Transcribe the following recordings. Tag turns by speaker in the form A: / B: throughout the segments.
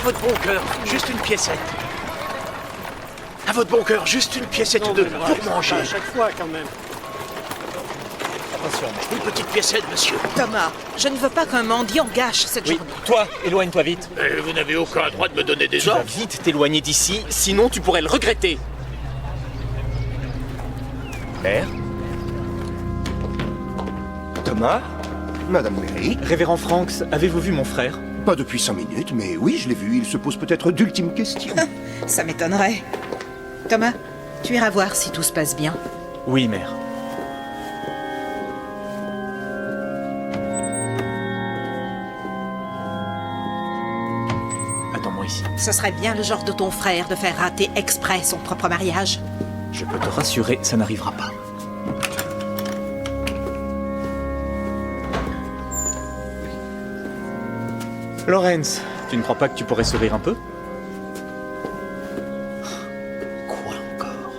A: À votre bon cœur, juste une piécette. À votre bon cœur, juste une piécette ou deux pour manger.
B: À chaque fois, quand même.
C: Attention.
A: Une petite piécette, monsieur.
D: Thomas, je ne veux pas qu'un mendiant gâche cette
C: Oui,
D: journée.
C: toi, éloigne-toi vite.
A: Vous n'avez aucun droit de me donner des
C: Tu vas
A: ordres.
C: vite t'éloigner d'ici, sinon tu pourrais le regretter. Mère,
E: Thomas? Madame Merrick?
C: révérend Franks, avez-vous vu mon frère?
E: Pas depuis 5 minutes, mais oui, je l'ai vu. Il se pose peut-être d'ultimes questions.
D: Ça m'étonnerait. Thomas, tu iras voir si tout se passe bien.
C: Oui, mère. Attends-moi ici.
D: Ce serait bien le genre de ton frère de faire rater exprès son propre mariage.
C: Je peux te rassurer, ça n'arrivera pas. Lawrence, tu ne crois pas que tu pourrais sourire un peu? Quoi encore?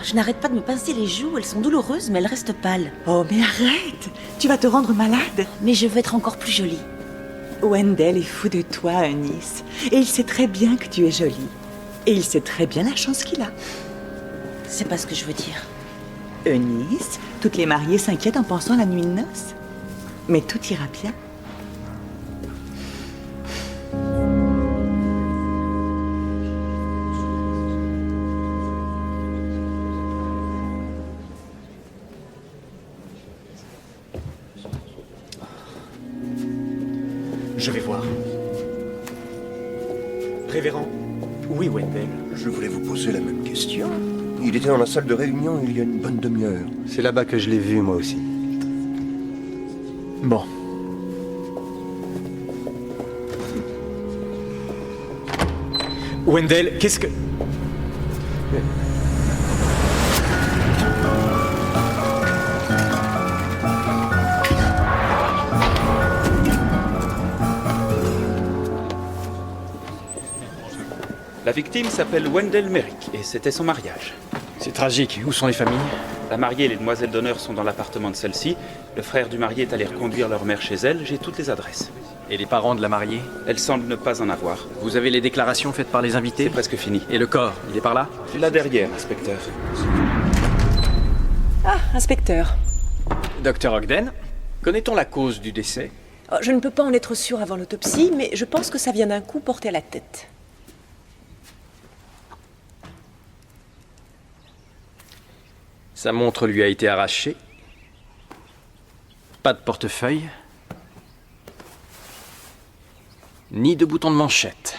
F: Je n'arrête pas de me pincer les joues, elles sont douloureuses, mais elles restent pâles.
G: Oh, mais arrête! Tu vas te rendre malade.
F: Mais je veux être encore plus jolie.
G: Wendell est fou de toi, Eunice. Et il sait très bien que tu es jolie. Et il sait très bien la chance qu'il a.
F: C'est pas ce que je veux dire.
G: Eunice, toutes les mariées s'inquiètent en pensant à la nuit de noces. Mais tout ira bien.
C: Je vais voir. Révérend, où est Wendell?
E: Je voulais vous poser la même question. Il était dans la salle de réunion il y a une bonne demi-heure.
H: C'est là-bas que je l'ai vu, moi aussi.
C: Bon. Wendell, qu'est-ce que...
I: La victime s'appelle Wendell Merrick et c'était son mariage.
C: C'est tragique. Où sont les familles?
I: La mariée et les demoiselles d'honneur sont dans l'appartement de celle-ci. Le frère du marié est allé reconduire leur mère chez elle. J'ai toutes les adresses.
J: Et les parents de la mariée?
I: Elle semble ne pas en avoir.
J: Vous avez les déclarations faites par les invités?
I: C'est presque fini.
J: Et le corps, il est par là?
I: Là derrière, inspecteur.
K: Ah, inspecteur.
J: Docteur Ogden, connaît-on la cause du décès?
K: Oh, je ne peux pas en être sûre avant l'autopsie, mais je pense que ça vient d'un coup porté à la tête.
J: Sa montre lui a été arrachée. Pas de portefeuille. Ni de bouton de manchette.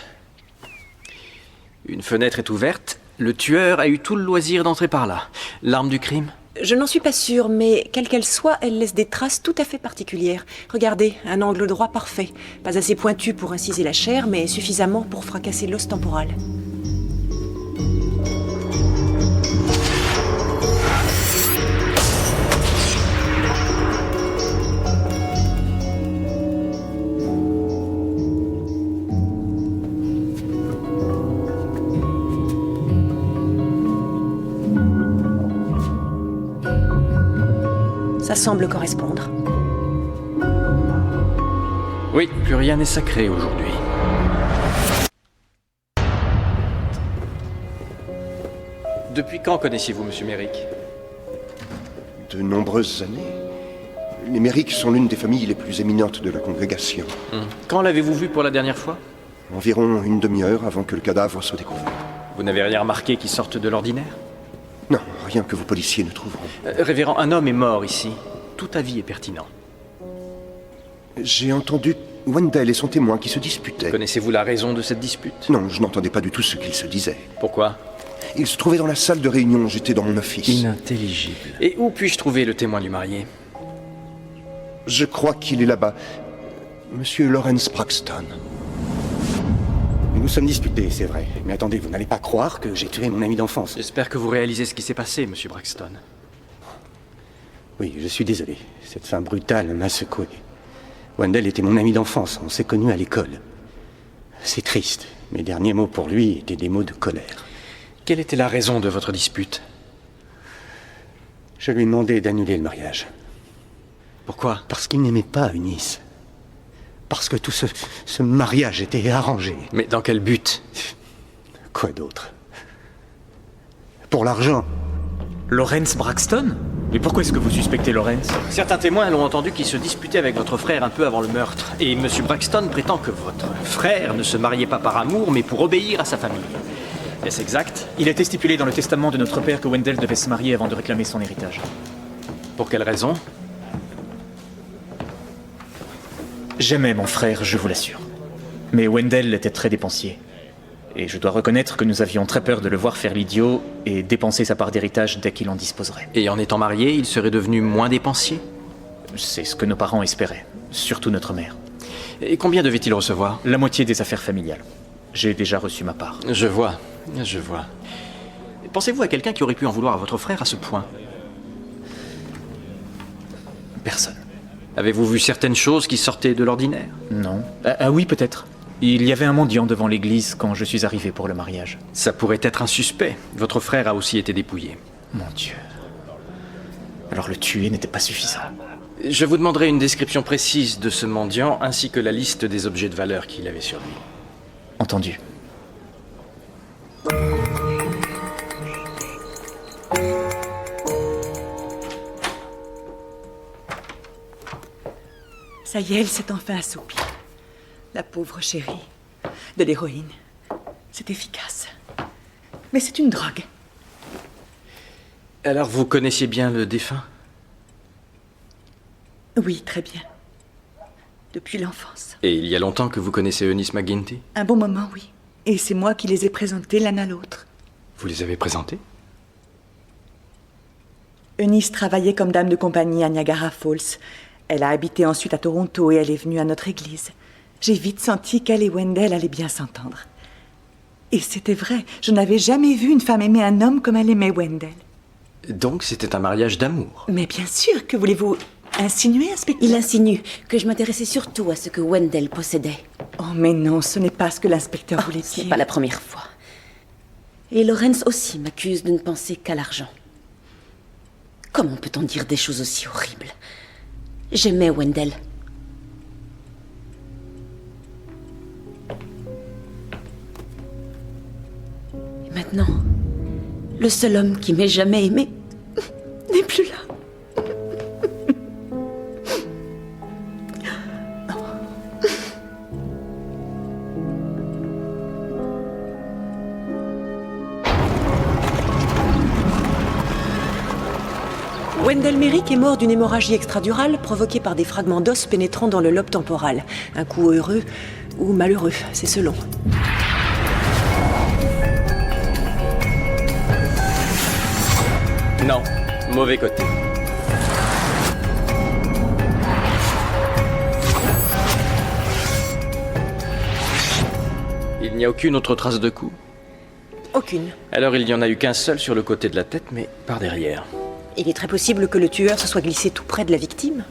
J: Une fenêtre est ouverte. Le tueur a eu tout le loisir d'entrer par là. L'arme du crime?
K: Je n'en suis pas sûre, mais quelle qu'elle soit, elle laisse des traces tout à fait particulières. Regardez, un angle droit parfait. Pas assez pointu pour inciser la chair, mais suffisamment pour fracasser l'os temporal. Ça semble correspondre.
J: Oui, plus rien n'est sacré aujourd'hui. Depuis quand connaissiez-vous Monsieur Merrick?
E: De nombreuses années. Les Merrick sont l'une des familles les plus éminentes de la congrégation.
J: Quand l'avez-vous vu pour la dernière fois?
E: Environ une demi-heure avant que le cadavre soit découvert.
J: Vous n'avez rien remarqué qui sorte de l'ordinaire?
E: Non, rien que vos policiers ne trouveront.
J: Révérend, un homme est mort ici. Tout avis est pertinent.
E: J'ai entendu Wendell et son témoin qui se disputaient.
J: Connaissez-vous la raison de cette dispute?
E: Non, je n'entendais pas du tout ce qu'ils se disaient.
J: Pourquoi?
E: Ils se trouvaient dans la salle de réunion, j'étais dans mon office.
J: Inintelligible. Et où puis-je trouver le témoin du marié?
E: Je crois qu'il est là-bas. Monsieur Lawrence Braxton.
H: Nous sommes disputés, c'est vrai. Mais attendez, vous n'allez pas croire que j'ai tué mon ami d'enfance.
J: J'espère que vous réalisez ce qui s'est passé, Monsieur Braxton.
H: Oui, je suis désolé. Cette fin brutale m'a secoué. Wendell était mon ami d'enfance, on s'est connus à l'école. C'est triste. Mes derniers mots pour lui étaient des mots de colère.
J: Quelle était la raison de votre dispute?
H: Je lui ai demandé d'annuler le mariage.
J: Pourquoi?
H: Parce qu'il n'aimait pas Eunice. Parce que tout ce mariage était arrangé.
J: Mais dans quel but?
H: Quoi d'autre? Pour l'argent.
C: Lawrence Braxton? Mais pourquoi est-ce que vous suspectez Lawrence?
J: Certains témoins l'ont entendu qu'il se disputait avec votre frère un peu avant le meurtre. Et M. Braxton prétend que votre frère ne se mariait pas par amour, mais pour obéir à sa famille. Est-ce exact?
C: Il a été stipulé dans le testament de notre père que Wendell devait se marier avant de réclamer son héritage.
J: Pour quelle raison?
C: J'aimais mon frère, je vous l'assure. Mais Wendell était très dépensier. Et je dois reconnaître que nous avions très peur de le voir faire l'idiot et dépenser sa part d'héritage dès qu'il en disposerait.
J: Et en étant marié, il serait devenu moins dépensier?
C: C'est ce que nos parents espéraient, surtout notre mère.
J: Et combien devait-il recevoir?
C: La moitié des affaires familiales. J'ai déjà reçu ma part.
J: Je vois. Pensez-vous à quelqu'un qui aurait pu en vouloir à votre frère à ce point?
C: Personne.
J: Avez-vous vu certaines choses qui sortaient de l'ordinaire?
C: Non. Ah oui, peut-être. Il y avait un mendiant devant l'église quand je suis arrivé pour le mariage.
J: Ça pourrait être un suspect. Votre frère a aussi été dépouillé.
C: Mon Dieu. Alors le tuer n'était pas suffisant.
J: Je vous demanderai une description précise de ce mendiant ainsi que la liste des objets de valeur qu'il avait sur lui.
C: Entendu.
G: Ça y est, elle s'est enfin assoupie. La pauvre chérie. De l'héroïne. C'est efficace. Mais c'est une drogue.
J: Alors vous connaissiez bien le défunt?
G: Oui, très bien. Depuis l'enfance.
J: Et il y a longtemps que vous connaissez Eunice McGuinty?
G: Un bon moment, oui. Et c'est moi qui les ai présentés l'un à l'autre.
J: Vous les avez présentés?
G: Eunice travaillait comme dame de compagnie à Niagara Falls. Elle a habité ensuite à Toronto et elle est venue à notre église. J'ai vite senti qu'elle et Wendell allaient bien s'entendre. Et c'était vrai, je n'avais jamais vu une femme aimer un homme comme elle aimait Wendell.
J: Donc c'était un mariage d'amour?
G: Mais bien sûr, que voulez-vous insinuer, inspecteur?
F: Il insinue que je m'intéressais surtout à ce que Wendell possédait.
G: Oh, mais non, ce n'est pas ce que l'inspecteur voulait
F: Ce
G: dire.
F: n'est pas la première fois. Et Lawrence aussi m'accuse de ne penser qu'à l'argent. Comment peut-on dire des choses aussi horribles? J'aimais Wendell. Et maintenant, le seul homme qui m'ait jamais aimé n'est plus là.
K: Wendell Merrick est mort d'une hémorragie extradurale provoquée par des fragments d'os pénétrant dans le lobe temporal. Un coup heureux ou malheureux, c'est selon.
J: Non, mauvais côté. Il n'y a aucune autre trace de coup?
K: Aucune.
J: Alors il n'y en a eu qu'un seul sur le côté de la tête, mais par derrière.
K: Il est très possible que le tueur se soit glissé tout près de la victime.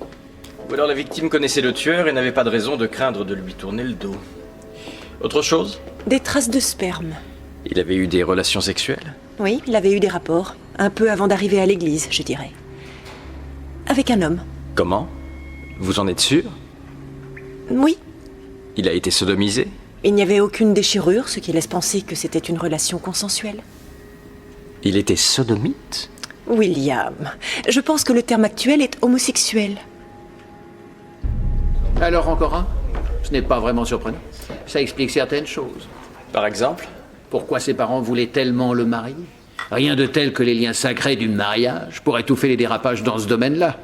J: Ou alors la victime connaissait le tueur et n'avait pas de raison de craindre de lui tourner le dos. Autre chose?
K: Des traces de sperme.
J: Il avait eu des relations sexuelles?
K: Oui, il avait eu des rapports. Un peu avant d'arriver à l'église, je dirais. Avec un homme.
J: Comment? Vous en êtes sûr?
K: Oui.
J: Il a été sodomisé?
K: Il n'y avait aucune déchirure, ce qui laisse penser que c'était une relation consensuelle.
J: Il était sodomite?
K: William, je pense que le terme actuel est homosexuel.
B: Alors encore un? Ce n'est pas vraiment surprenant. Ça explique certaines choses.
J: Par exemple?
B: Pourquoi ses parents voulaient tellement le marier? Rien de tel que les liens sacrés du mariage pour étouffer les dérapages dans ce domaine-là.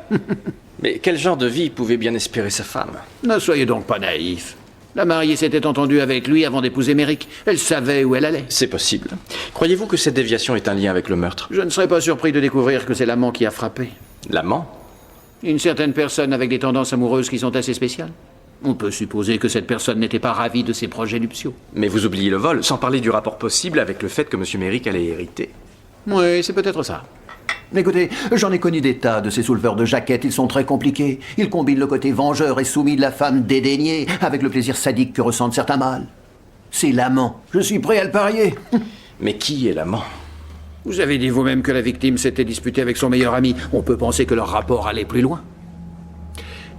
J: Mais quel genre de vie pouvait bien espérer sa femme?
B: Ne soyez donc pas naïf. La mariée s'était entendue avec lui avant d'épouser Merrick. Elle savait où elle allait.
J: C'est possible. Croyez-vous que cette déviation est un lien avec le meurtre?
B: Je ne serais pas surpris de découvrir que c'est l'amant qui a frappé.
J: L'amant?
B: Une certaine personne avec des tendances amoureuses qui sont assez spéciales. On peut supposer que cette personne n'était pas ravie de ses projets nuptiaux.
J: Mais vous oubliez le vol, sans parler du rapport possible avec le fait que M. Merrick allait hériter.
B: Oui, c'est peut-être ça.
L: Écoutez, j'en ai connu des tas de ces souleveurs de jaquettes, ils sont très compliqués. Ils combinent le côté vengeur et soumis de la femme dédaignée avec le plaisir sadique que ressentent certains mâles. C'est l'amant. Je suis prêt à le parier.
J: Mais qui est l'amant?
B: Vous avez dit vous-même que la victime s'était disputée avec son meilleur ami. On peut penser que leur rapport allait plus loin.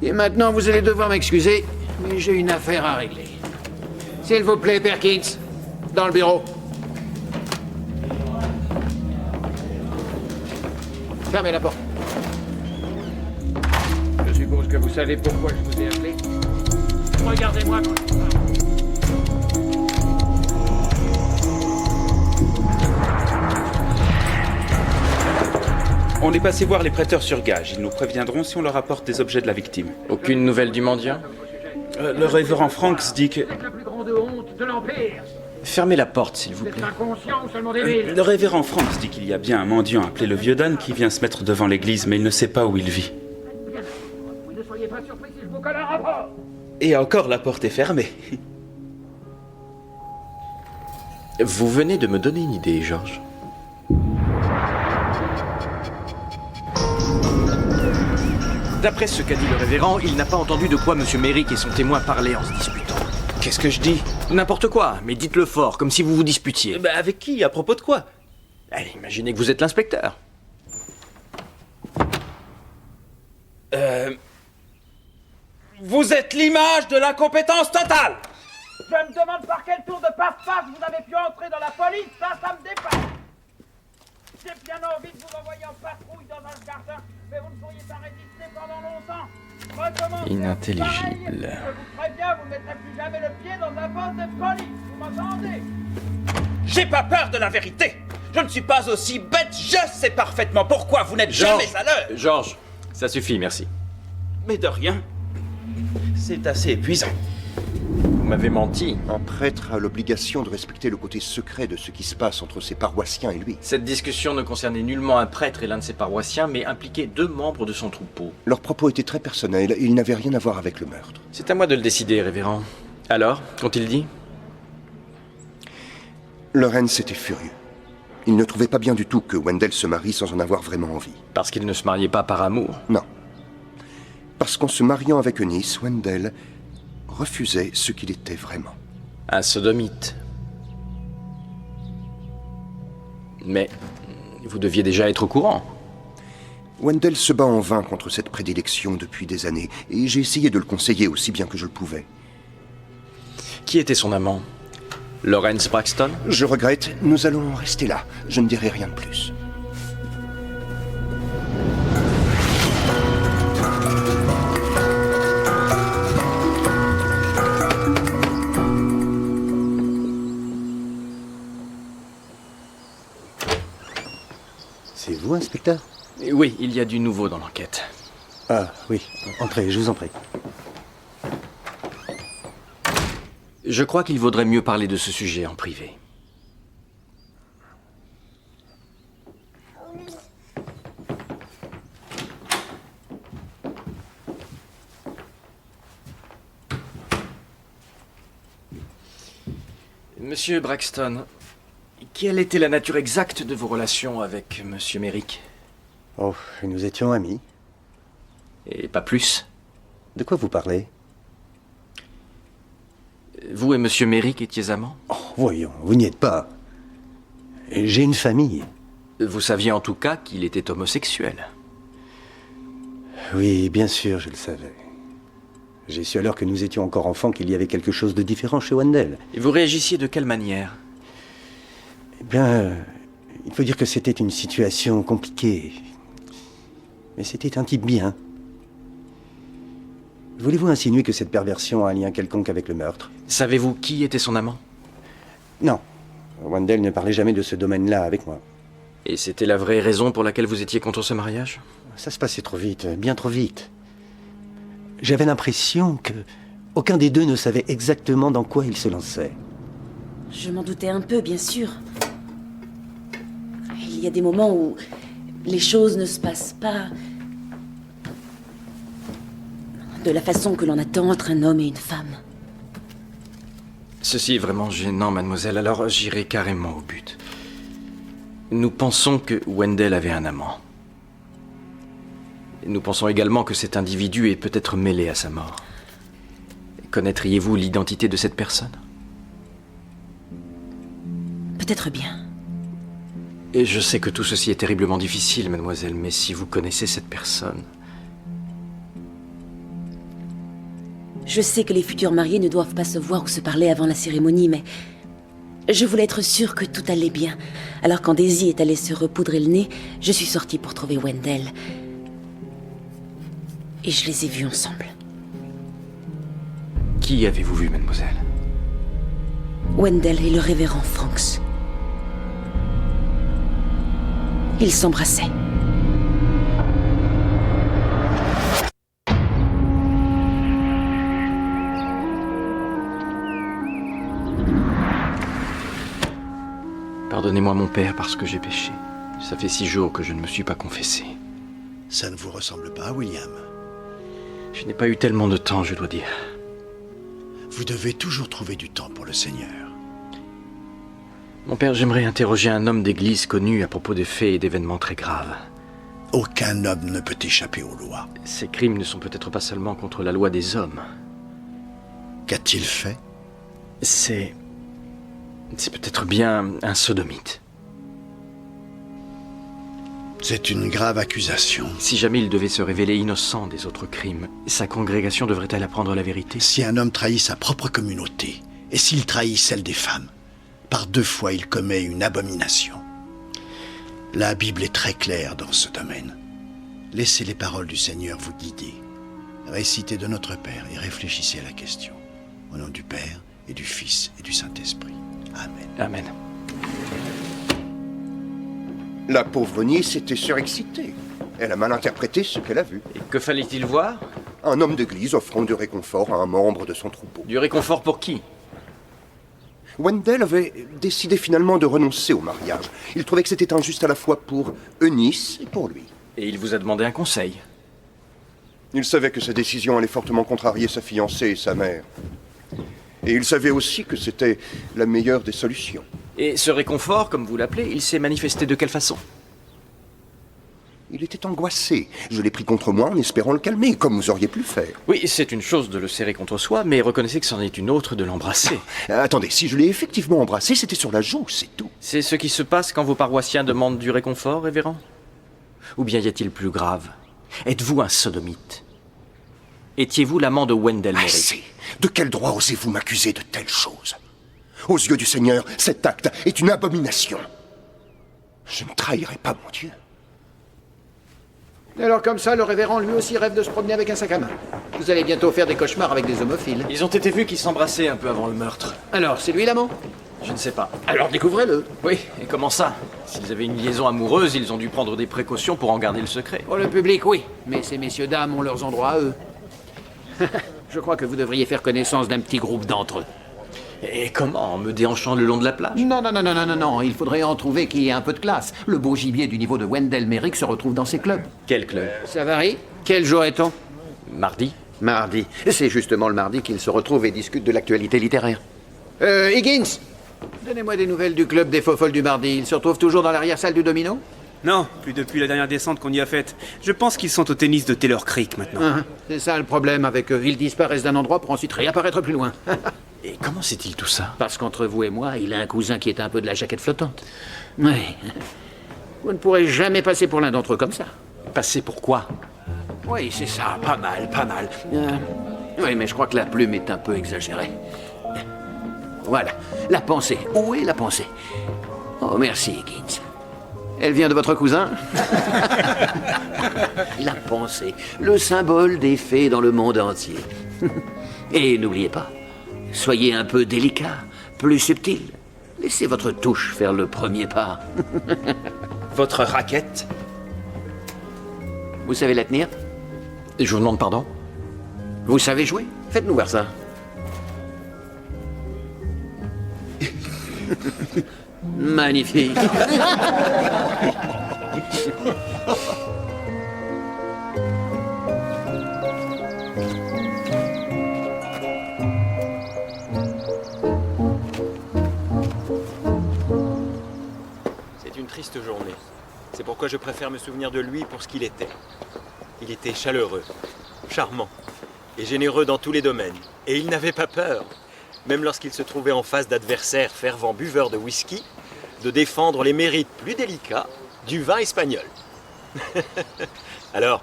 B: Et maintenant, vous allez devoir m'excuser. Mais j'ai une affaire à régler. S'il vous plaît, Perkins, dans le bureau. Fermez la porte. Je suppose que vous savez pourquoi je vous ai appelé. Regardez-moi quand je parle.
I: On est passé voir les prêteurs sur gage. Ils nous préviendront si on leur apporte des objets de la victime.
J: Aucune nouvelle du mendiant?
I: Le révérend Franks dit que...
B: C'est la plus grande honte de l'Empire.
J: Fermez la porte, s'il vous
B: Vous êtes
J: plaît.
B: inconscient ou seulement débile?
I: Le révérend Franks dit qu'il y a bien un mendiant appelé le Vieux Dan qui vient se mettre devant l'église, mais il ne sait pas où il vit.
B: Vous ne soyez pas surpris si je vous colle un rapport.
I: Et encore, la porte est fermée.
J: Vous venez de me donner une idée, Georges. D'après ce qu'a dit le révérend, il n'a pas entendu de quoi M. Merrick et son témoin parlaient en se disputant.
I: Qu'est-ce que je dis?
J: N'importe quoi, mais dites-le fort, comme si vous vous disputiez.
I: Avec qui? À propos de quoi?
J: Imaginez que vous êtes l'inspecteur.
I: Vous êtes l'image de l'incompétence totale!
A: Je me demande par quel tour de passe-passe vous avez pu entrer dans la police, ça me dépasse. J'ai bien envie de vous envoyer en patrouille dans un jardin, mais vous ne pourriez pas résister pendant longtemps. Recommencez
J: Inintelligible.
A: pareil. Je vous préviens, vous ne mettrez plus jamais le pied dans un poste de police, vous m'entendez? J'ai pas peur de la vérité. Je ne suis pas aussi bête, je sais parfaitement pourquoi vous n'êtes jamais à l'heure.
J: Georges, ça suffit, merci.
I: Mais de rien. C'est assez épuisant.
J: Vous m'avez menti.
E: Un prêtre a l'obligation de respecter le côté secret de ce qui se passe entre ses paroissiens et lui.
J: Cette discussion ne concernait nullement un prêtre et l'un de ses paroissiens, mais impliquait 2 membres de son troupeau.
E: Leurs propos étaient très personnels et ils n'avaient rien à voir avec le meurtre.
J: C'est à moi de le décider, révérend. Alors, qu'ont-ils dit?
E: Lawrence était furieux. Il ne trouvait pas bien du tout que Wendell se marie sans en avoir vraiment envie.
J: Parce qu'il ne se mariait pas par amour?
E: Non. Parce qu'en se mariant avec Eunice, Wendell refusait ce qu'il était vraiment.
J: Un sodomite. Mais vous deviez déjà être au courant.
E: Wendell se bat en vain contre cette prédilection depuis des années, et j'ai essayé de le conseiller aussi bien que je le pouvais.
J: Qui était son amant? Lawrence Braxton?
E: Je regrette, nous allons en rester là. Je ne dirai rien de plus.
H: C'est vous, inspecteur?
J: Oui, il y a du nouveau dans l'enquête.
H: Ah, oui. Entrez, je vous en prie.
J: Je crois qu'il vaudrait mieux parler de ce sujet en privé. Monsieur Braxton, quelle était la nature exacte de vos relations avec Monsieur Merrick?
H: Oh, nous étions amis.
J: Et pas plus?
H: De quoi vous parlez?
J: Vous et Monsieur Merrick étiez amants?
H: Oh, voyons, vous n'y êtes pas. J'ai une famille.
J: Vous saviez en tout cas qu'il était homosexuel.
H: Oui, bien sûr, je le savais. J'ai su alors que nous étions encore enfants qu'il y avait quelque chose de différent chez Wendell.
J: Et vous réagissiez de quelle manière?
H: Eh bien, il faut dire que c'était une situation compliquée. Mais c'était un type bien. Voulez-vous insinuer que cette perversion a un lien quelconque avec le meurtre?
J: Savez-vous qui était son amant?
H: Non. Wendell ne parlait jamais de ce domaine-là avec moi.
J: Et c'était la vraie raison pour laquelle vous étiez contre ce mariage?
H: Ça se passait trop vite, bien trop vite. J'avais l'impression que aucun des deux ne savait exactement dans quoi il se lançait.
F: Je m'en doutais un peu, bien sûr. Il y a des moments où les choses ne se passent pas de la façon que l'on attend entre un homme et une femme.
J: Ceci est vraiment gênant, mademoiselle, alors j'irai carrément au but. Nous pensons que Wendell avait un amant. Nous pensons également que cet individu est peut-être mêlé à sa mort. Connaîtriez-vous l'identité de cette personne?
F: Peut-être bien.
J: Et je sais que tout ceci est terriblement difficile, mademoiselle, mais si vous connaissez cette personne...
F: Je sais que les futurs mariés ne doivent pas se voir ou se parler avant la cérémonie, mais je voulais être sûre que tout allait bien. Alors quand Daisy est allée se repoudrer le nez, je suis sortie pour trouver Wendell. Et je les ai vus ensemble.
J: Qui avez-vous vu, mademoiselle?
F: Wendell et le révérend Franks. Ils s'embrassaient.
J: Pardonnez-moi mon père parce que j'ai péché. Ça fait 6 jours que je ne me suis pas confessé.
M: Ça ne vous ressemble pas, William.
J: Je n'ai pas eu tellement de temps, je dois dire.
M: Vous devez toujours trouver du temps pour le Seigneur.
J: Mon père, j'aimerais interroger un homme d'église connu à propos des faits et d'événements très graves.
M: Aucun homme ne peut échapper aux lois.
J: Ces crimes ne sont peut-être pas seulement contre la loi des hommes.
M: Qu'a-t-il fait?
J: C'est peut-être bien un sodomite.
M: C'est une grave accusation.
J: Si jamais il devait se révéler innocent des autres crimes, sa congrégation devrait-elle apprendre la vérité?
M: Si un homme trahit sa propre communauté, et s'il trahit celle des femmes, par 2 fois il commet une abomination. La Bible est très claire dans ce domaine. Laissez les paroles du Seigneur vous guider. Récitez de notre Père et réfléchissez à la question. Au nom du Père, et du Fils, et du Saint-Esprit. Amen.
J: Amen.
E: La pauvre nièce était surexcitée. Elle a mal interprété ce qu'elle a vu.
J: Et que fallait-il voir?
E: Un homme d'église offrant du réconfort à un membre de son troupeau.
J: Du réconfort pour qui?
E: Wendell avait décidé finalement de renoncer au mariage. Il trouvait que c'était injuste à la fois pour Eunice et pour lui.
J: Et il vous a demandé un conseil?
E: Il savait que sa décision allait fortement contrarier sa fiancée et sa mère. Et il savait aussi que c'était la meilleure des solutions.
J: Et ce réconfort, comme vous l'appelez, il s'est manifesté de quelle façon?
E: Il était angoissé. Je l'ai pris contre moi en espérant le calmer, comme vous auriez pu le faire.
J: Oui, c'est une chose de le serrer contre soi, mais reconnaissez que c'en est une autre de l'embrasser.
E: Attendez, si je l'ai effectivement embrassé, c'était sur la joue, c'est tout.
J: C'est ce qui se passe quand vos paroissiens demandent du réconfort, révérend? Ou bien y a-t-il plus grave? Êtes-vous un sodomite? Étiez-vous l'amant de Wendell Merrick?
E: Assez. De quel droit osez-vous m'accuser de telles choses? Aux yeux du Seigneur, cet acte est une abomination. Je ne trahirai pas mon Dieu.
B: Alors comme ça, le révérend lui aussi rêve de se promener avec un sac à main. Vous allez bientôt faire des cauchemars avec des homophiles.
J: Ils ont été vus qu'ils s'embrassaient un peu avant le meurtre.
B: Alors, c'est lui l'amant?
J: Je ne sais pas.
B: Alors découvrez-le.
J: Oui, et comment ça? S'ils avaient une liaison amoureuse, ils ont dû prendre des précautions pour en garder le secret.
B: Pour le public, oui. Mais ces messieurs dames ont leurs endroits à eux. Je crois que vous devriez faire connaissance d'un petit groupe d'entre eux.
J: Et comment? En me déhanchant le long de la plage?
L: Non. Il faudrait en trouver qui ait un peu de classe. Le beau gibier du niveau de Wendell Merrick se retrouve dans ces clubs.
J: Quel club?
B: Ça varie. Quel jour est-on?
J: Mardi.
L: Mardi. C'est justement le mardi qu'ils se retrouvent et discutent de l'actualité littéraire.
B: Higgins, donnez-moi des nouvelles du club des faux folles du mardi. Ils se retrouvent toujours dans l'arrière-salle du domino?
I: Non, plus depuis la dernière descente qu'on y a faite. Je pense qu'ils sont au tennis de Taylor Creek maintenant.
B: C'est ça le problème avec eux. Ils disparaissent d'un endroit pour ensuite réapparaître plus loin.
J: Et comment sait-il tout ça?
B: Parce qu'entre vous et moi, il a un cousin qui est un peu de la jaquette flottante. Oui. Vous ne pourrez jamais passer pour l'un d'entre eux comme ça.
J: Passer pour quoi?
B: Oui, c'est ça. Pas mal. Oui, mais je crois que la plume est un peu exagérée. Voilà. La pensée. Où est la pensée? Oh, merci, Higgins. Elle vient de votre cousin? La pensée, le symbole des fées dans le monde entier. Et n'oubliez pas, soyez un peu délicat, plus subtil. Laissez votre touche faire le premier pas.
I: Votre raquette?
B: Vous savez la tenir?
J: Je vous demande pardon?
B: Vous savez jouer? Faites-nous voir ça. Magnifique.
N: C'est une triste journée. C'est pourquoi je préfère me souvenir de lui pour ce qu'il était. Il était chaleureux, charmant et généreux dans tous les domaines. Et il n'avait pas peur, même lorsqu'il se trouvait en face d'adversaires fervents buveurs de whisky, de défendre les mérites plus délicats du vin espagnol. Alors,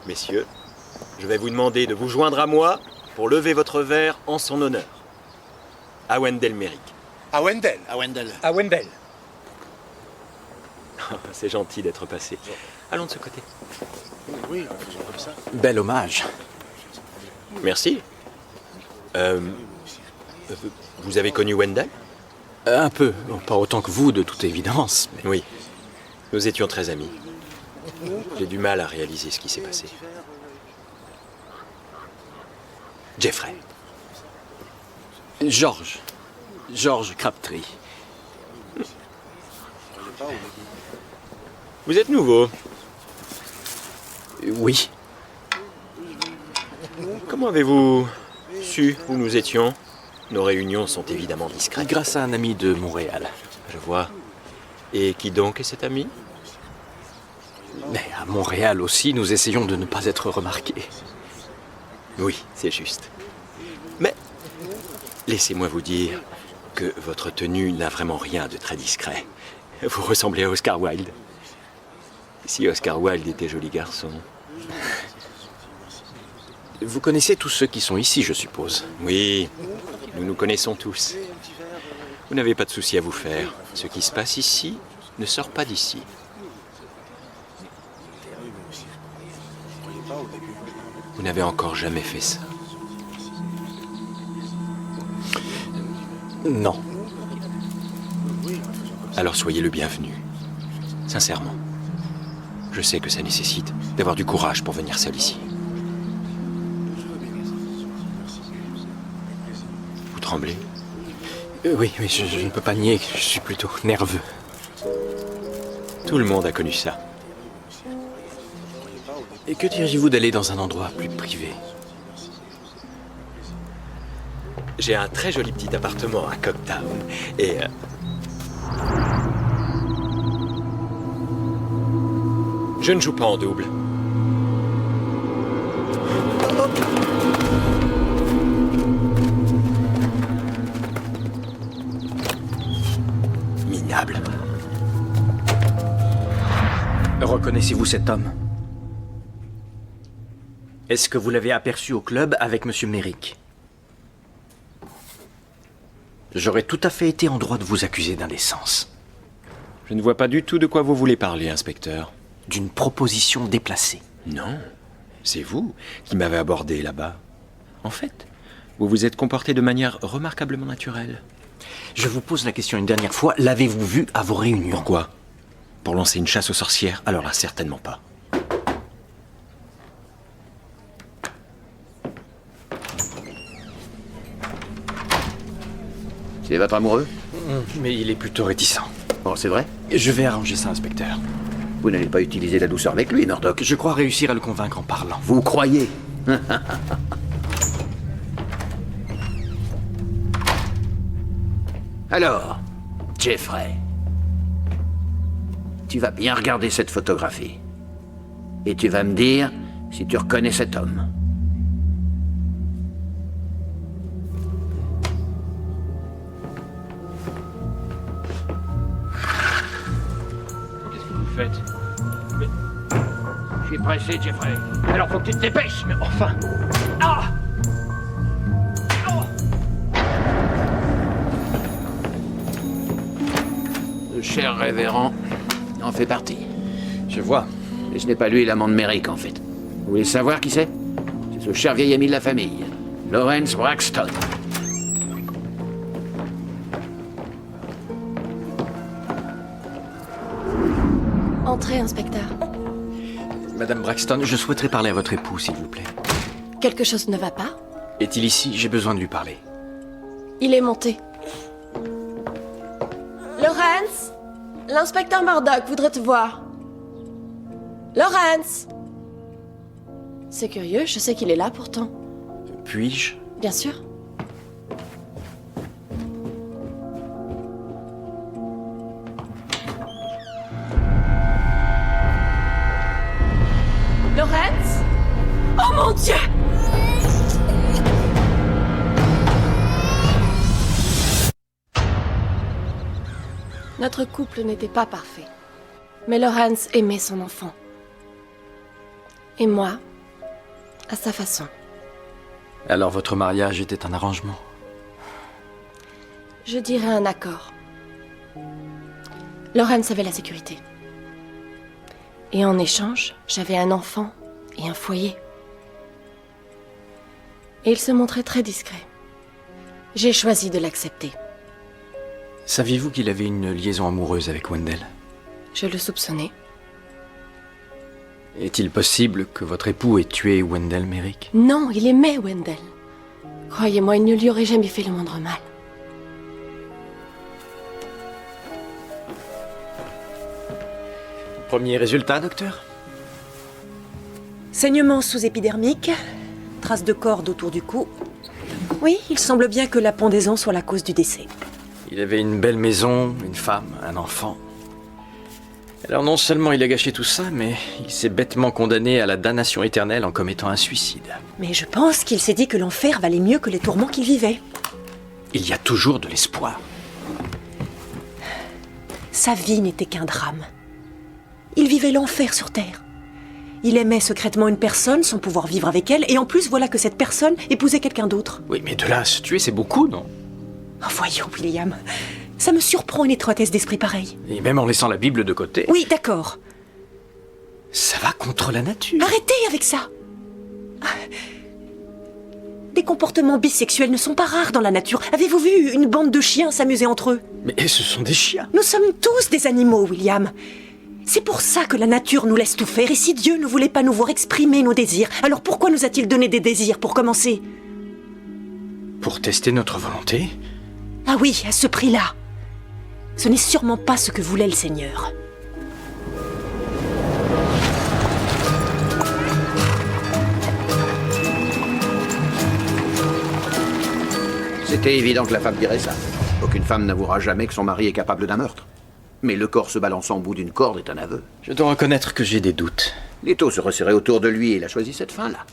N: messieurs, je vais vous demander de vous joindre à moi pour lever votre verre en son honneur. À Wendell Merrick.
E: À Wendell.
M: À Wendell.
C: À Wendell.
N: C'est gentil d'être passé. Allons de ce côté.
M: Oui, faisons comme ça.
J: Bel hommage.
N: Merci. Vous avez connu Wendell?
J: Un peu. Bon, pas autant que vous, de toute évidence. Mais...
N: Oui. Nous étions très amis. J'ai du mal à réaliser ce qui s'est passé. Jeffrey.
J: George Crabtree.
N: Vous êtes nouveau.
J: Oui.
N: Comment avez-vous su où nous étions? Nos réunions sont évidemment discrètes.
J: Grâce à un ami de Montréal.
N: Je vois. Et qui donc est cet ami?
J: Mais à Montréal aussi, nous essayons de ne pas être remarqués.
N: Oui, c'est juste. Mais laissez-moi vous dire que votre tenue n'a vraiment rien de très discret. Vous ressemblez à Oscar Wilde. Si Oscar Wilde était joli garçon.
J: Vous connaissez tous ceux qui sont ici, je suppose.
N: Oui, nous nous connaissons tous. Vous n'avez pas de souci à vous faire. Ce qui se passe ici ne sort pas d'ici. Vous n'avez encore jamais fait ça.
J: Non.
N: Alors soyez le bienvenu. Sincèrement. Je sais que ça nécessite d'avoir du courage pour venir seul ici. Vous tremblez?
J: Oui, je ne peux pas nier que je suis plutôt nerveux.
N: Tout le monde a connu ça.
J: Et que diriez-vous d'aller dans un endroit plus privé?
N: J'ai un très joli petit appartement à Coketown. Et... je ne joue pas en double. Minable.
J: Reconnaissez-vous cet homme? Est-ce que vous l'avez aperçu au club avec Monsieur Merrick? J'aurais tout à fait été en droit de vous accuser d'indécence.
N: Je ne vois pas du tout de quoi vous voulez parler, inspecteur.
J: D'une proposition déplacée.
N: Non, c'est vous qui m'avez abordé là-bas. En fait, vous vous êtes comporté de manière remarquablement naturelle.
J: Je vous pose la question une dernière fois, l'avez-vous vu à vos réunions?
N: Pourquoi? Pour lancer une chasse aux sorcières? Alors là, certainement pas.
B: C'est votre amoureux?
J: Mais il est plutôt réticent.
B: Oh, c'est vrai?
J: Je vais arranger ça, inspecteur.
B: Vous n'allez pas utiliser la douceur avec lui, Murdoch.
J: Je crois réussir à le convaincre en parlant.
B: Vous croyez? Alors, Jeffrey, tu vas bien regarder cette photographie. Et tu vas me dire si tu reconnais cet homme.
A: Qu'est-ce que vous faites? Je suis pressé, Jeffrey. Alors faut que tu te dépêches, mais enfin... Ah!
B: Le cher révérend en fait partie.
J: Je vois.
B: Et ce n'est pas lui l'amant de Merrick, en fait. Vous voulez savoir qui c'est? C'est ce cher vieil ami de la famille, Lawrence Braxton.
O: Entrez, inspecteur.
J: Madame Braxton, je souhaiterais parler à votre époux, s'il vous plaît.
O: Quelque chose ne va pas?
J: Est-il ici? J'ai besoin de lui parler.
O: Il est monté. Lawrence? L'inspecteur Murdoch voudrait te voir. Lawrence? C'est curieux, je sais qu'il est là pourtant.
J: Puis-je?
O: Bien sûr. Lawrence? Oh mon Dieu! Notre couple n'était pas parfait. Mais Lawrence aimait son enfant. Et moi, à sa façon.
J: Alors votre mariage était un arrangement?
O: Je dirais un accord. Lawrence avait la sécurité. Et en échange, j'avais un enfant et un foyer. Et il se montrait très discret. J'ai choisi de l'accepter.
J: Saviez-vous qu'il avait une liaison amoureuse avec Wendell?
O: Je le soupçonnais.
J: Est-il possible que votre époux ait tué Wendell Merrick?
O: Non, il aimait Wendell. Croyez-moi, il ne lui aurait jamais fait le moindre mal.
J: Premier résultat, docteur?
K: Saignement sous-épidermique, traces de corde autour du cou. Oui, il semble bien que la pendaison soit la cause du décès.
J: Il avait une belle maison, une femme, un enfant. Alors non seulement il a gâché tout ça, mais il s'est bêtement condamné à la damnation éternelle en commettant un suicide.
K: Mais je pense qu'il s'est dit que l'enfer valait mieux que les tourments qu'il vivait.
J: Il y a toujours de l'espoir.
K: Sa vie n'était qu'un drame. Il vivait l'enfer sur Terre. Il aimait secrètement une personne sans pouvoir vivre avec elle, et en plus voilà que cette personne épousait quelqu'un d'autre.
J: Oui, mais de là à se tuer, c'est beaucoup, non?
K: Oh, voyons, William. Ça me surprend une étroitesse d'esprit pareille.
J: Et même en laissant la Bible de côté.
K: Oui, d'accord.
J: Ça va contre la nature.
K: Arrêtez avec ça. Des comportements bisexuels ne sont pas rares dans la nature. Avez-vous vu une bande de chiens s'amuser entre eux?
J: Mais ce sont des chiens.
K: Nous sommes tous des animaux, William. C'est pour ça que la nature nous laisse tout faire. Et si Dieu ne voulait pas nous voir exprimer nos désirs, alors pourquoi nous a-t-il donné des désirs pour commencer?
J: Pour tester notre volonté?
K: Ah oui, à ce prix-là. Ce n'est sûrement pas ce que voulait le Seigneur.
L: C'était évident que la femme dirait ça. Aucune femme n'avouera jamais que son mari est capable d'un meurtre. Mais le corps se balançant au bout d'une corde est un aveu.
J: Je dois reconnaître que j'ai des doutes.
L: L'étau se resserrait autour de lui et il a choisi cette fin-là.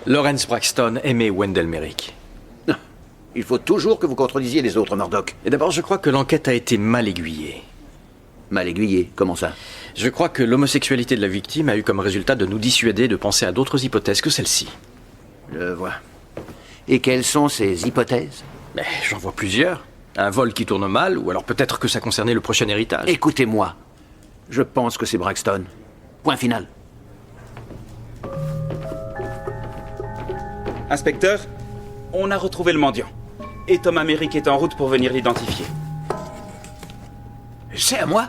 J: Lawrence Braxton aimait Wendell Merrick.
L: Il faut toujours que vous contredisiez les autres, Murdoch.
J: Et d'abord, je crois que l'enquête a été mal aiguillée.
L: Mal aiguillée? Comment ça?
J: Je crois que l'homosexualité de la victime a eu comme résultat de nous dissuader de penser à d'autres hypothèses que celle-ci.
L: Je vois. Et quelles sont ces hypothèses?
J: J'en vois plusieurs. Un vol qui tourne mal, ou alors peut-être que ça concernait le prochain héritage.
L: Écoutez-moi. Je pense que c'est Braxton. Point final.
I: Inspecteur, on a retrouvé le mendiant. Et Thomas Merrick est en route pour venir l'identifier.
P: C'est à moi.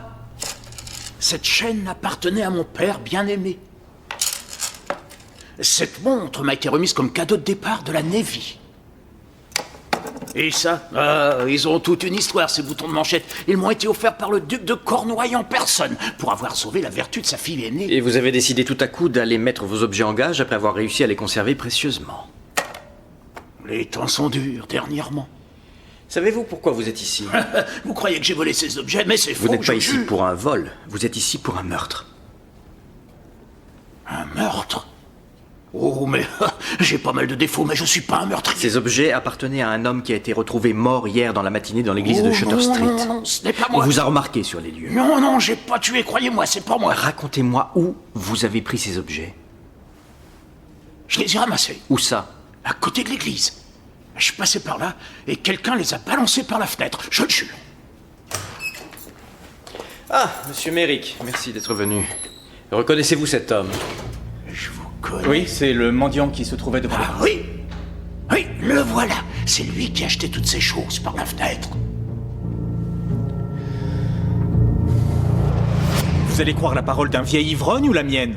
P: Cette chaîne appartenait à mon père bien-aimé. Cette montre m'a été remise comme cadeau de départ de la Navy. Et ça, ils ont toute une histoire, ces boutons de manchette. Ils m'ont été offerts par le duc de Cornouailles en personne, pour avoir sauvé la vertu de sa fille aînée.
J: Et vous avez décidé tout à coup d'aller mettre vos objets en gage après avoir réussi à les conserver précieusement.
P: Les temps sont durs, dernièrement.
J: Savez-vous pourquoi vous êtes ici?
P: Vous croyez que j'ai volé ces objets, mais c'est faux.
J: Vous n'êtes pas ici pour un vol, vous êtes ici pour un meurtre.
P: Un meurtre? Oh, mais j'ai pas mal de défauts, mais je suis pas un meurtrier.
J: Ces objets appartenaient à un homme qui a été retrouvé mort hier dans la matinée dans l'église de Shutter Street.
P: Non, ce n'est pas moi.
J: On vous a remarqué sur les lieux.
P: Non, j'ai pas tué, croyez-moi, c'est pas moi.
J: Racontez-moi où vous avez pris ces objets.
P: Je les ai ramassés.
J: Où ça?
P: À côté de l'église. Je passais par là et quelqu'un les a balancés par la fenêtre, je le jure.
J: Ah, monsieur Merrick, merci d'être venu. Reconnaissez-vous cet homme?
P: Je vous connais.
C: Oui, c'est le mendiant qui se trouvait devant l'église.
P: Oui, le voilà. C'est lui qui a acheté toutes ces choses par la fenêtre.
C: Vous allez croire la parole d'un vieil ivrogne ou la mienne?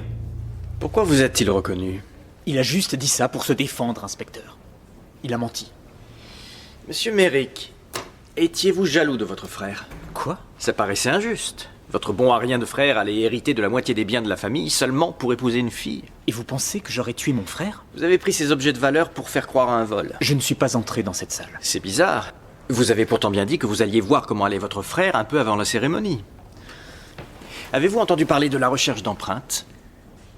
J: Pourquoi vous a-t-il reconnu?
C: Il a juste dit ça pour se défendre, inspecteur. Il a menti.
J: Monsieur Merrick, étiez-vous jaloux de votre frère?
C: Quoi?
J: Ça paraissait injuste. Votre bon à rien de frère allait hériter de la moitié des biens de la famille seulement pour épouser une fille.
C: Et vous pensez que j'aurais tué mon frère?
J: Vous avez pris ces objets de valeur pour faire croire à un vol.
C: Je ne suis pas entré dans cette salle.
J: C'est bizarre. Vous avez pourtant bien dit que vous alliez voir comment allait votre frère un peu avant la cérémonie. Avez-vous entendu parler de la recherche d'empreintes?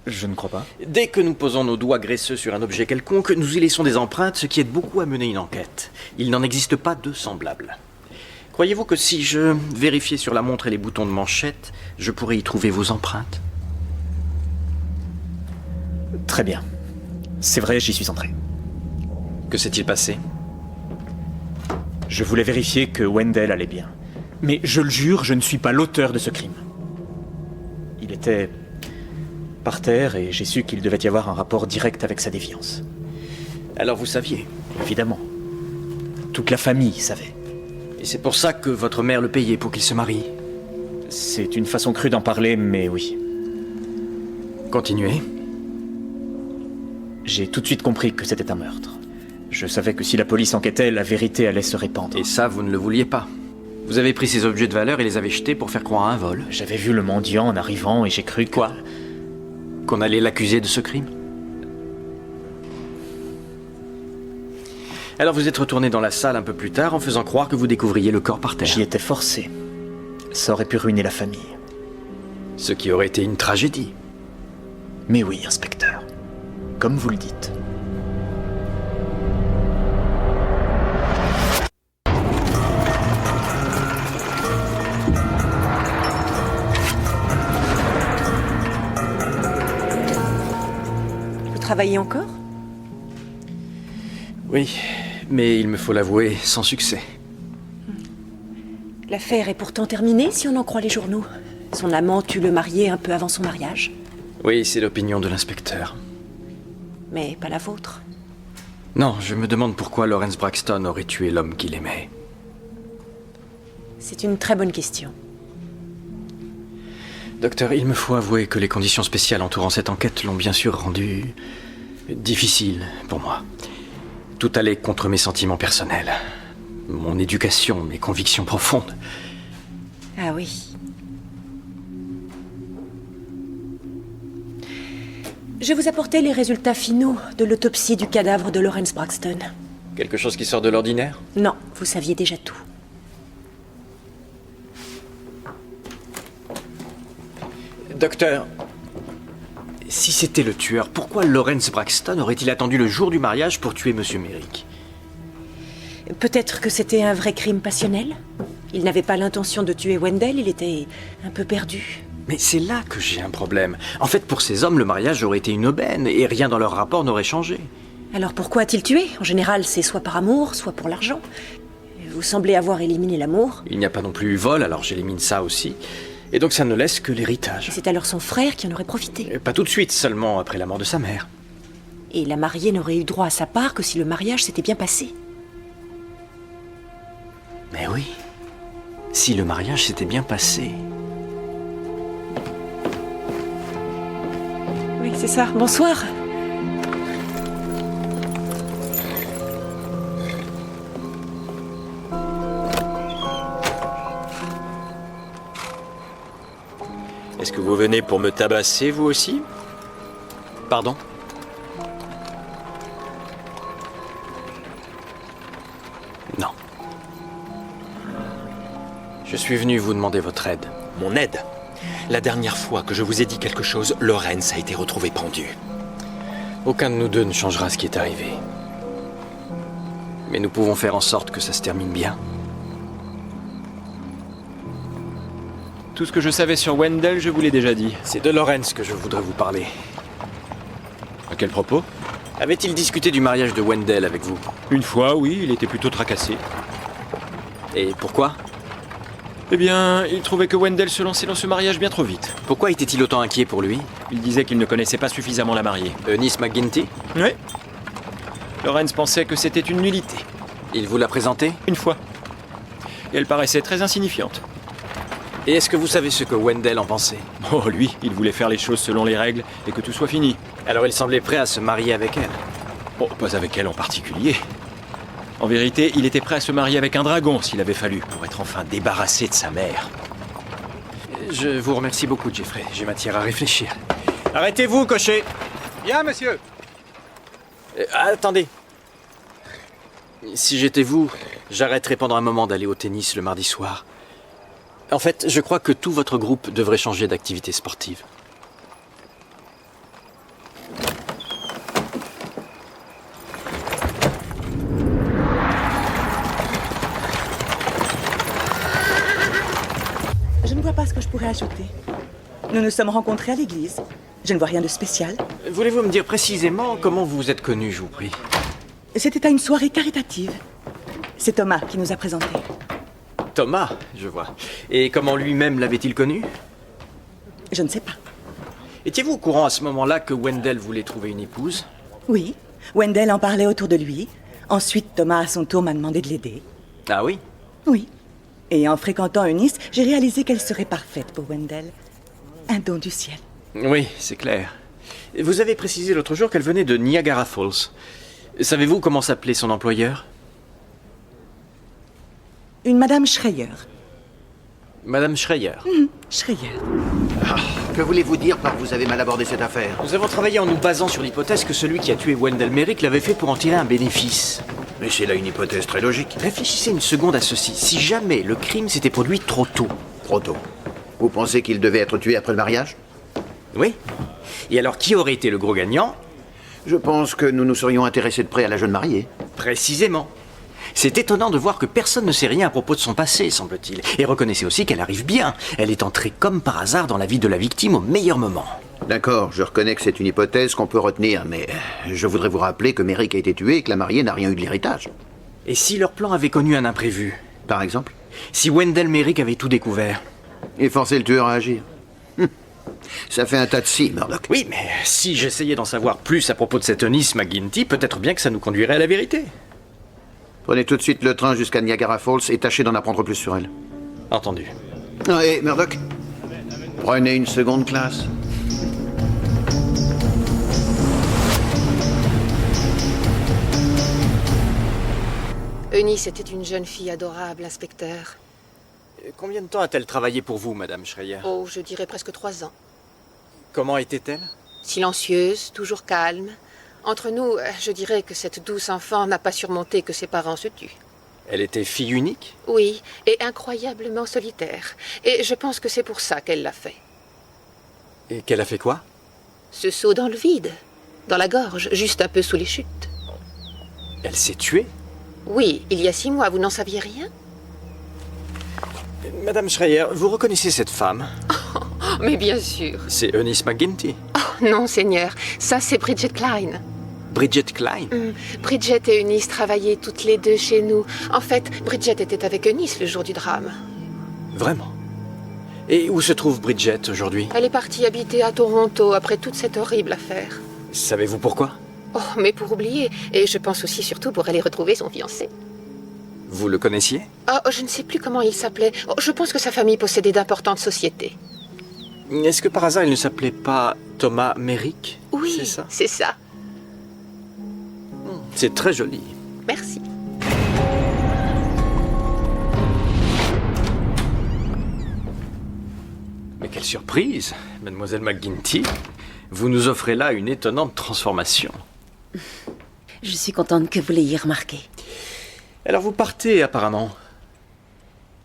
C: Je ne crois pas.
J: Dès que nous posons nos doigts graisseux sur un objet quelconque, nous y laissons des empreintes, ce qui aide beaucoup à mener une enquête. Il n'en existe pas de semblables. Croyez-vous que si je vérifiais sur la montre et les boutons de manchette, je pourrais y trouver vos empreintes?
C: Très bien. C'est vrai, j'y suis entré.
J: Que s'est-il passé?
C: Je voulais vérifier que Wendell allait bien. Mais je le jure, je ne suis pas l'auteur de ce crime. Il était par terre et j'ai su qu'il devait y avoir un rapport direct avec sa déviance.
J: Alors vous saviez?
C: Évidemment. Toute la famille savait.
J: Et c'est pour ça que votre mère le payait pour qu'il se marie?
C: C'est une façon crue d'en parler, mais oui.
J: Continuez.
C: J'ai tout de suite compris que c'était un meurtre. Je savais que si la police enquêtait, la vérité allait se répandre.
J: Et ça, vous ne le vouliez pas. Vous avez pris ces objets de valeur et les avez jetés pour faire croire à un vol.
C: J'avais vu le mendiant en arrivant et j'ai cru que...
J: Quoi? Qu'on allait l'accuser de ce crime? Alors vous êtes retourné dans la salle un peu plus tard en faisant croire que vous découvriez le corps par terre.
C: J'y étais forcé. Ça aurait pu ruiner la famille.
J: Ce qui aurait été une tragédie.
C: Mais oui, inspecteur. Comme vous le dites.
K: Vous travaillez encore?
J: Oui, mais il me faut l'avouer, sans succès.
K: L'affaire est pourtant terminée, si on en croit les journaux. Son amant tue le marié un peu avant son mariage.
J: Oui, c'est l'opinion de l'inspecteur.
K: Mais pas la vôtre.
J: Non, je me demande pourquoi Lawrence Braxton aurait tué l'homme qu'il aimait.
K: C'est une très bonne question.
J: Docteur, il me faut avouer que les conditions spéciales entourant cette enquête l'ont bien sûr rendue difficile pour moi. Tout allait contre mes sentiments personnels. Mon éducation, mes convictions profondes.
K: Ah oui. Je vous apportais les résultats finaux de l'autopsie du cadavre de Lawrence Braxton.
J: Quelque chose qui sort de l'ordinaire?
K: Non, vous saviez déjà tout.
J: Docteur, si c'était le tueur, pourquoi Lawrence Braxton aurait-il attendu le jour du mariage pour tuer Monsieur Merrick?
K: Peut-être que c'était un vrai crime passionnel. Il n'avait pas l'intention de tuer Wendell, il était un peu perdu.
J: Mais c'est là que j'ai un problème. En fait, pour ces hommes, le mariage aurait été une aubaine et rien dans leur rapport n'aurait changé.
K: Alors pourquoi a-t-il tué? En général, c'est soit par amour, soit pour l'argent. Vous semblez avoir éliminé l'amour.
J: Il n'y a pas non plus eu vol, alors j'élimine ça aussi. Et donc ça ne laisse que l'héritage.
K: C'est alors son frère qui en aurait profité.
J: Pas tout de suite, seulement après la mort de sa mère.
K: Et la mariée n'aurait eu droit à sa part que si le mariage s'était bien passé.
J: Mais oui, si le mariage s'était bien passé.
K: Oui, c'est ça. Bonsoir.
N: Est-ce que vous venez pour me tabasser, vous aussi?
J: Pardon? Non. Je suis venu vous demander votre aide.
N: Mon aide? La dernière fois que je vous ai dit quelque chose, Lawrence a été retrouvé pendu.
J: Aucun de nous deux ne changera ce qui est arrivé. Mais nous pouvons faire en sorte que ça se termine bien.
I: Tout ce que je savais sur Wendell, je vous l'ai déjà dit.
J: C'est de Lawrence que je voudrais vous parler.
I: À quel propos?
J: Avait-il discuté du mariage de Wendell avec vous?
I: Une fois, oui, il était plutôt tracassé.
J: Et pourquoi?
I: Eh bien, il trouvait que Wendell se lançait dans ce mariage bien trop vite.
J: Pourquoi était-il autant inquiet pour lui?
I: Il disait qu'il ne connaissait pas suffisamment la mariée.
J: Eunice McGinty?
I: Oui. Lawrence pensait que c'était une nullité.
J: Il vous l'a présentée?
I: Une fois. Et elle paraissait très insignifiante.
J: Et est-ce que vous savez ce que Wendell en pensait?
I: Oh, lui, il voulait faire les choses selon les règles et que tout soit fini.
J: Alors il semblait prêt à se marier avec elle?
I: Oh, pas avec elle en particulier. En vérité, il était prêt à se marier avec un dragon s'il avait fallu, pour être enfin débarrassé de sa mère.
J: Je vous remercie beaucoup, Jeffrey. J'ai matière à réfléchir. Arrêtez-vous, cocher!
Q: Bien, monsieur.
J: Attendez. Si j'étais vous, j'arrêterais pendant un moment d'aller au tennis le mardi soir. En fait, je crois que tout votre groupe devrait changer d'activité sportive.
G: Je ne vois pas ce que je pourrais ajouter. Nous nous sommes rencontrés à l'église. Je ne vois rien de spécial.
J: Voulez-vous me dire précisément comment vous vous êtes connus, je vous prie?
G: C'était à une soirée caritative. C'est Thomas qui nous a présentés.
J: Thomas, je vois. Et comment lui-même l'avait-il connu?
G: Je ne sais pas.
J: Étiez-vous au courant à ce moment-là que Wendell voulait trouver une épouse?
G: Oui, Wendell en parlait autour de lui. Ensuite, Thomas, à son tour, m'a demandé de l'aider.
J: Ah oui?
G: Oui. Et en fréquentant Eunice, j'ai réalisé qu'elle serait parfaite pour Wendell. Un don du ciel.
J: Oui, c'est clair. Vous avez précisé l'autre jour qu'elle venait de Niagara Falls. Savez-vous comment s'appelait son employeur?
G: Une Madame Schreier.
J: Madame Schreier.
G: Schreier.
L: Que voulez-vous dire par vous avez mal abordé cette affaire?
J: Nous avons travaillé en nous basant sur l'hypothèse que celui qui a tué Wendell Merrick l'avait fait pour en tirer un bénéfice.
L: Mais c'est là une hypothèse très logique.
J: Réfléchissez une seconde à ceci. Si jamais le crime s'était produit trop tôt.
L: Trop tôt. Vous pensez qu'il devait être tué après le mariage?
J: Oui. Et alors qui aurait été le gros gagnant?
L: Je pense que nous nous serions intéressés de près à la jeune mariée.
J: Précisément. C'est étonnant de voir que personne ne sait rien à propos de son passé, semble-t-il. Et reconnaissez aussi qu'elle arrive bien. Elle est entrée comme par hasard dans la vie de la victime au meilleur moment.
L: D'accord, je reconnais que c'est une hypothèse qu'on peut retenir, mais je voudrais vous rappeler que Merrick a été tué et que la mariée n'a rien eu de l'héritage.
J: Et si leur plan avait connu un imprévu?
L: Par exemple?
J: Si Wendell Merrick avait tout découvert?
L: Et forcer le tueur à agir. Ça fait un tas de si, Murdoch.
J: Oui, mais si j'essayais d'en savoir plus à propos de cette Eunice McGinty, peut-être bien que ça nous conduirait à la vérité.
L: Prenez tout de suite le train jusqu'à Niagara Falls et tâchez d'en apprendre plus sur elle.
J: Entendu.
L: Ah, et Murdoch, prenez une seconde classe.
Q: Eunice était une jeune fille adorable, inspecteur.
J: Combien de temps a-t-elle travaillé pour vous, Madame Schreier?
Q: Oh, je dirais presque 3 ans.
J: Comment était-elle?
Q: Silencieuse, toujours calme. Entre nous, je dirais que cette douce enfant n'a pas surmonté que ses parents se tuent.
J: Elle était fille unique?
Q: Oui, et incroyablement solitaire. Et je pense que c'est pour ça qu'elle l'a fait.
J: Et qu'elle a fait quoi?
Q: Ce saut dans le vide, dans la gorge, juste un peu sous les chutes.
J: Elle s'est tuée?
Q: Oui, il y a 6 mois, vous n'en saviez rien?
J: Madame Schreier, vous reconnaissez cette femme?
Q: Mais bien sûr.
J: C'est Eunice McGinty.
Q: Oh, non, Seigneur, ça c'est Bridget Klein.
J: Bridget Klein?
Q: Bridget et Eunice travaillaient toutes les deux chez nous. En fait, Bridget était avec Eunice le jour du drame.
J: Vraiment? Et où se trouve Bridget aujourd'hui?
Q: Elle est partie habiter à Toronto après toute cette horrible affaire.
J: Savez-vous pourquoi?
Q: Oh, mais pour oublier. Et je pense aussi surtout pour aller retrouver son fiancé.
J: Vous le connaissiez?
Q: Oh, je ne sais plus comment il s'appelait. Oh, je pense que sa famille possédait d'importantes sociétés.
J: Est-ce que par hasard il ne s'appelait pas Thomas Merrick?
Q: Oui,
J: c'est ça.
Q: C'est ça.
J: C'est très joli.
Q: Merci.
J: Mais quelle surprise, Mademoiselle McGinty. Vous nous offrez là une étonnante transformation.
F: Je suis contente que vous l'ayez remarqué.
J: Alors vous partez apparemment?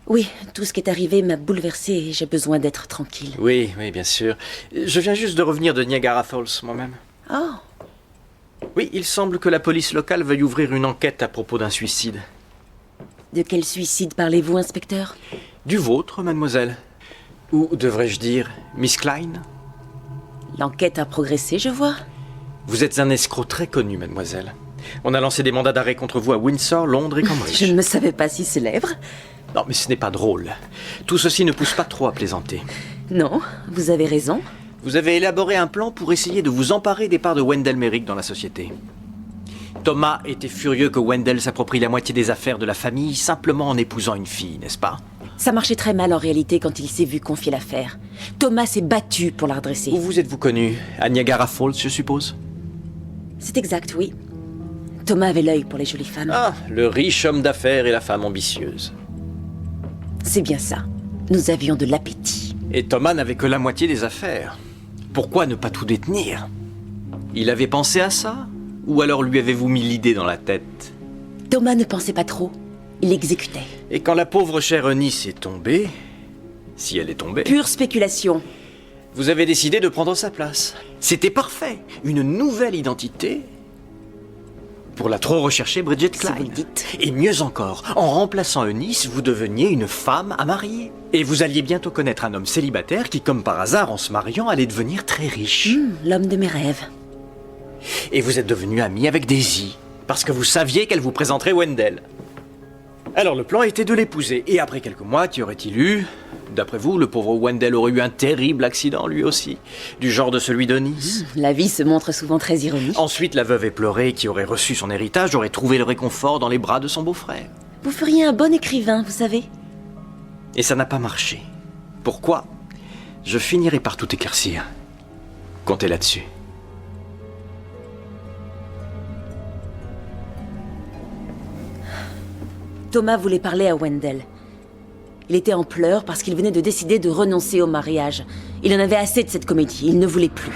F: Oui, tout ce qui est arrivé m'a bouleversée et j'ai besoin d'être tranquille.
J: Oui, bien sûr. Je viens juste de revenir de Niagara Falls moi-même.
F: Oh.
J: Oui, il semble que la police locale veuille ouvrir une enquête à propos d'un suicide.
F: De quel suicide parlez-vous, inspecteur?
J: Du vôtre, mademoiselle. Ou devrais-je dire, Miss Klein?
F: L'enquête a progressé, je vois.
J: Vous êtes un escroc très connu, mademoiselle. On a lancé des mandats d'arrêt contre vous à Windsor, Londres et Cambridge.
F: Je ne me savais pas si célèbre.
J: Non, mais ce n'est pas drôle. Tout ceci ne pousse pas trop à plaisanter.
F: Non, vous avez raison.
J: Vous avez élaboré un plan pour essayer de vous emparer des parts de Wendell Merrick dans la société. Thomas était furieux que Wendell s'approprie la moitié des affaires de la famille simplement en épousant une fille, n'est-ce pas?
F: Ça marchait très mal en réalité quand il s'est vu confier l'affaire. Thomas s'est battu pour la redresser.
J: Où vous êtes-vous connu? À Niagara Falls, je suppose?
F: C'est exact, oui. Thomas avait l'œil pour les jolies femmes.
J: Ah, le riche homme d'affaires et la femme ambitieuse.
F: C'est bien ça. Nous avions de l'appétit.
J: Et Thomas n'avait que la moitié des affaires. Pourquoi ne pas tout détenir? Il avait pensé à ça? Ou alors lui avez-vous mis l'idée dans la tête?
F: Thomas ne pensait pas trop. Il exécutait.
J: Et quand la pauvre chère Eunice est tombée... Si elle est tombée...
F: Pure spéculation.
J: Vous avez décidé de prendre sa place. C'était parfait. Une nouvelle identité... pour la trop recherchée Bridget Klein.
F: Si vous le dites.
J: Et mieux encore, en remplaçant Eunice, vous deveniez une femme à marier. Et vous alliez bientôt connaître un homme célibataire qui, comme par hasard, en se mariant, allait devenir très riche.
F: L'homme de mes rêves.
J: Et vous êtes devenu ami avec Daisy. Parce que vous saviez qu'elle vous présenterait Wendell. Alors le plan était de l'épouser, et après quelques mois, qu'y aurait-il eu? D'après vous, le pauvre Wendell aurait eu un terrible accident lui aussi, du genre de celui de Nice.
F: La vie se montre souvent très ironique.
J: Ensuite, la veuve éplorée qui aurait reçu son héritage aurait trouvé le réconfort dans les bras de son beau-frère.
F: Vous feriez un bon écrivain, vous savez.
J: Et ça n'a pas marché. Pourquoi? Je finirai par tout éclaircir. Comptez là-dessus.
F: Thomas voulait parler à Wendell. Il était en pleurs parce qu'il venait de décider de renoncer au mariage. Il en avait assez de cette comédie, il ne voulait plus.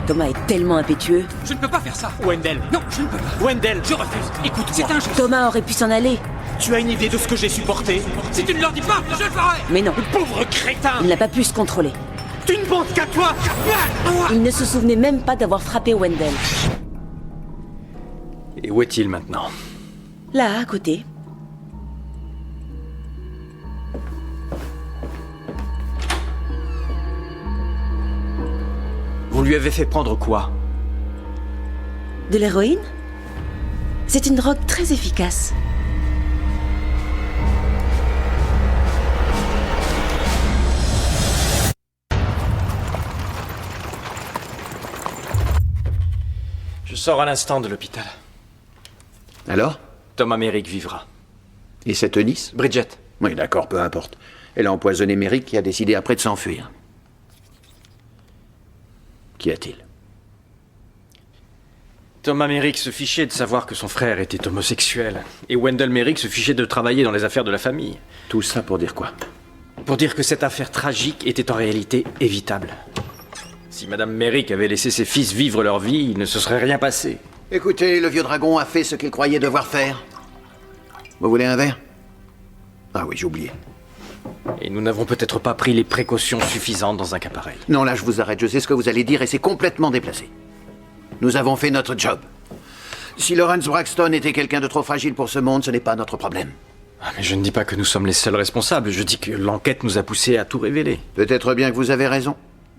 F: Thomas est tellement impétueux.
P: Je ne peux pas faire ça.
J: Wendell.
P: Non, je ne peux pas.
J: Wendell.
P: Je refuse. Écoute, c'est injuste.
F: Thomas aurait pu s'en aller.
C: Tu as une idée de ce que j'ai supporté?
P: Si tu ne leur dis pas, je le ferai.
F: Mais non.
C: Pauvre crétin!
F: Il n'a pas pu se contrôler.
C: Tu ne penses qu'à toi!
F: Il ne se souvenait même pas d'avoir frappé Wendell.
J: Et où est-il maintenant?
F: Là, à côté.
J: Vous lui avez fait prendre quoi?
F: De l'héroïne? C'est une drogue très efficace.
J: Je sors à l'instant de l'hôpital.
B: Alors?
J: Thomas Merrick vivra.
B: Et cette Nice?
J: Bridget.
B: Oui, d'accord, peu importe. Elle a empoisonné Merrick qui a décidé après de s'enfuir. Qu'y a-t-il?
J: Thomas Merrick se fichait de savoir que son frère était homosexuel. Et Wendell Merrick se fichait de travailler dans les affaires de la famille.
B: Tout ça pour dire quoi?
J: Pour dire que cette affaire tragique était en réalité évitable. Si Madame Merrick avait laissé ses fils vivre leur vie, il ne se serait rien passé.
L: Écoutez, le vieux dragon a fait ce qu'il croyait devoir faire. Vous voulez un verre? Ah oui, j'ai oublié.
J: Et nous n'avons peut-être pas pris les précautions suffisantes dans un cas pareil.
L: Non, là, je vous arrête. Je sais ce que vous allez dire et c'est complètement déplacé. Nous avons fait notre job. Si Lawrence Braxton était quelqu'un de trop fragile pour ce monde, ce n'est pas notre problème.
J: Ah, mais je ne dis pas que nous sommes les seuls responsables. Je dis que l'enquête nous a poussés à tout révéler.
L: Peut-être bien que vous avez raison.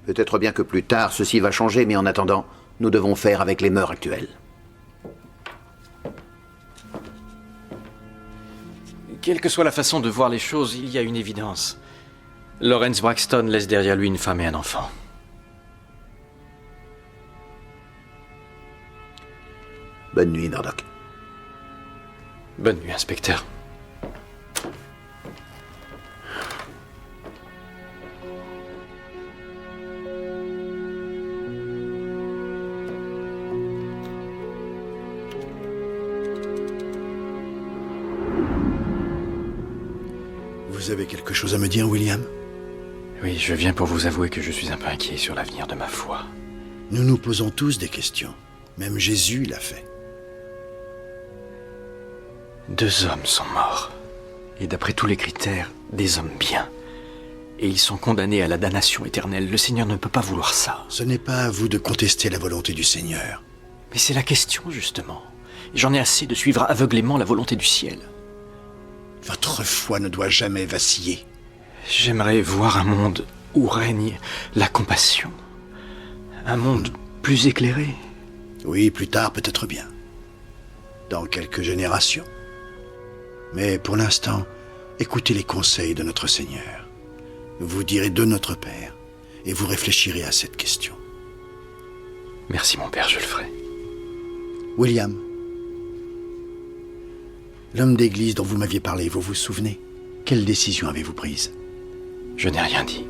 L: Peut-être bien que plus tard, ceci va changer, mais en attendant, nous devons faire avec les mœurs actuelles.
J: Quelle que soit la façon de voir les choses, il y a une évidence. Lawrence Braxton laisse derrière lui une femme et un enfant.
L: Bonne nuit, Murdoch.
J: Bonne nuit, inspecteur.
M: Vous avez quelque chose à me dire, William?
J: Oui, je viens pour vous avouer que je suis un peu inquiet sur l'avenir de ma foi.
M: Nous nous posons tous des questions. Même Jésus l'a fait.
J: 2 hommes sont morts. Et d'après tous les critères, des hommes bien. Et ils sont condamnés à la damnation éternelle. Le Seigneur ne peut pas vouloir ça.
M: Ce n'est pas à vous de contester la volonté du Seigneur.
J: Mais c'est la question, justement. J'en ai assez de suivre aveuglément la volonté du ciel.
M: Votre foi ne doit jamais vaciller.
J: J'aimerais voir un monde où règne la compassion. Un monde plus éclairé.
M: Oui, plus tard peut-être bien. Dans quelques générations. Mais pour l'instant, écoutez les conseils de notre Seigneur. Vous direz de notre Père, et vous réfléchirez à cette question.
J: Merci mon Père, je le ferai.
M: William, l'homme d'église dont vous m'aviez parlé, vous vous souvenez? Quelle décision avez-vous prise?
J: Je n'ai rien dit.